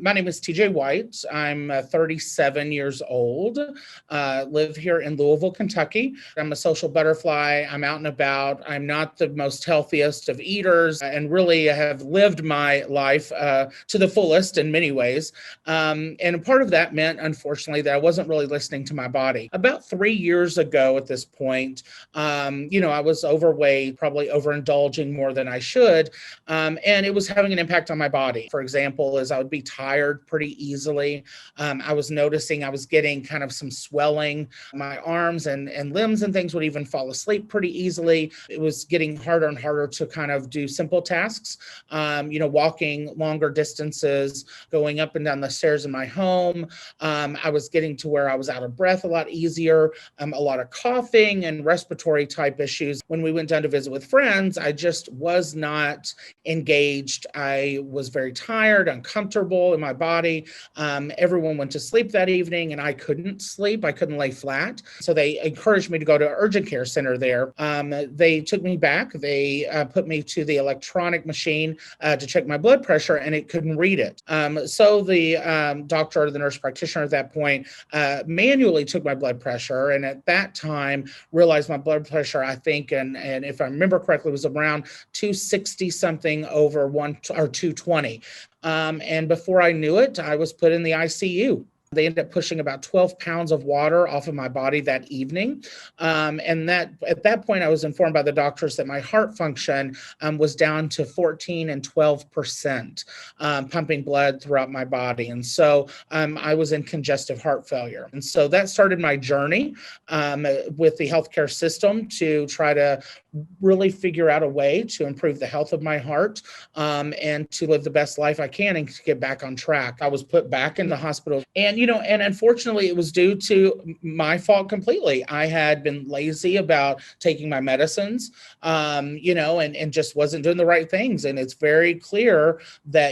My name is TJ White. I'm 37 years old, live here in Louisville, Kentucky. I'm a social butterfly. I'm out and about. I'm not the most healthiest of eaters and really have lived my life to the fullest in many ways. And part of that meant, unfortunately, that I wasn't really listening to my body. About 3 years ago at this point, I was overweight, probably overindulging more than I should. And it was having an impact on my body. For example, as I would be tired pretty easily. I was noticing I was getting kind of some swelling. My arms and limbs and things would even fall asleep pretty easily. It was getting harder and harder to kind of do simple tasks, walking longer distances, going up and down the stairs in my home. I was getting to where I was out of breath a lot easier, a lot of coughing and respiratory type issues. When we went down to visit with friends, I just was not engaged. I was very tired, uncomfortable in my body. Everyone went to sleep that evening and I couldn't sleep. I couldn't lay flat. So they encouraged me to go to an urgent care center there. They took me back. They put me to the electronic machine to check my blood pressure and it couldn't read it. So the doctor or the nurse practitioner at that point manually took my blood pressure. And at that time realized my blood pressure, I think, and if I remember correctly, was around 260 something over 220. And before I knew it, I was put in the ICU. They ended up pushing about 12 pounds of water off of my body that evening. And that at that point, I was informed by the doctors that my heart function was down to 14 and 12%, pumping blood throughout my body. And so I was in congestive heart failure. And so that started my journey with the healthcare system to try to really figure out a way to improve the health of my heart and to live the best life I can and to get back on track. I was put back in the hospital. And unfortunately, it was due to my fault completely. I had been lazy about taking my medicines, and just wasn't doing the right things. And it's very clear that,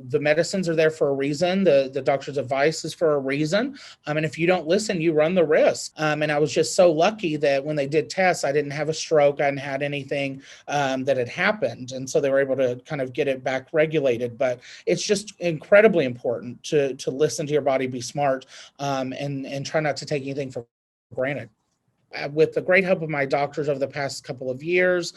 the medicines are there for a reason. The doctor's advice is for a reason. And if you don't listen, you run the risk. And I was just so lucky that when they did tests, I didn't have a stroke. I hadn't had anything that had happened. And so they were able to kind of get it back regulated. But it's just incredibly important to listen to your body, be smart, and try not to take anything for granted. With the great help of my doctors over the past couple of years,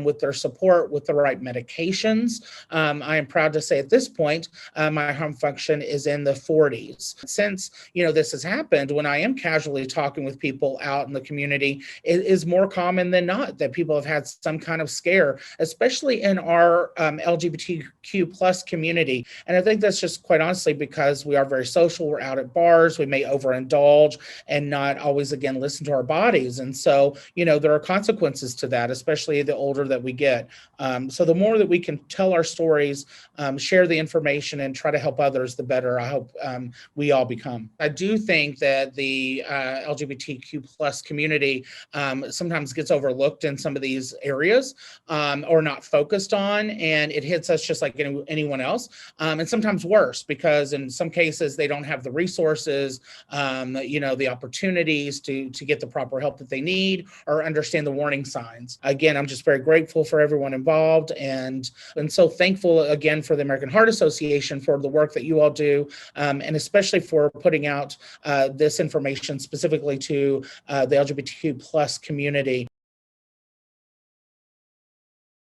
with their support, with the right medications, I am proud to say at this point, my heart function is in the 40s. Since, this has happened, when I am casually talking with people out in the community, it is more common than not that people have had some kind of scare, especially in our LGBTQ plus community. And I think that's just quite honestly because we are very social. We're out at bars. We may overindulge and not always, again, listen to our body. And so, there are consequences to that, especially the older that we get. So the more that we can tell our stories, share the information and try to help others, the better I hope we all become. I do think that the LGBTQ plus community sometimes gets overlooked in some of these areas or not focused on, and it hits us just like anyone else. And sometimes worse because in some cases they don't have the resources, the opportunities to get the proper help that they need or understand the warning signs. Again, I'm just very grateful for everyone involved and so thankful again for the American Heart Association for the work that you all do, and especially for putting out this information specifically to the LGBTQ plus community.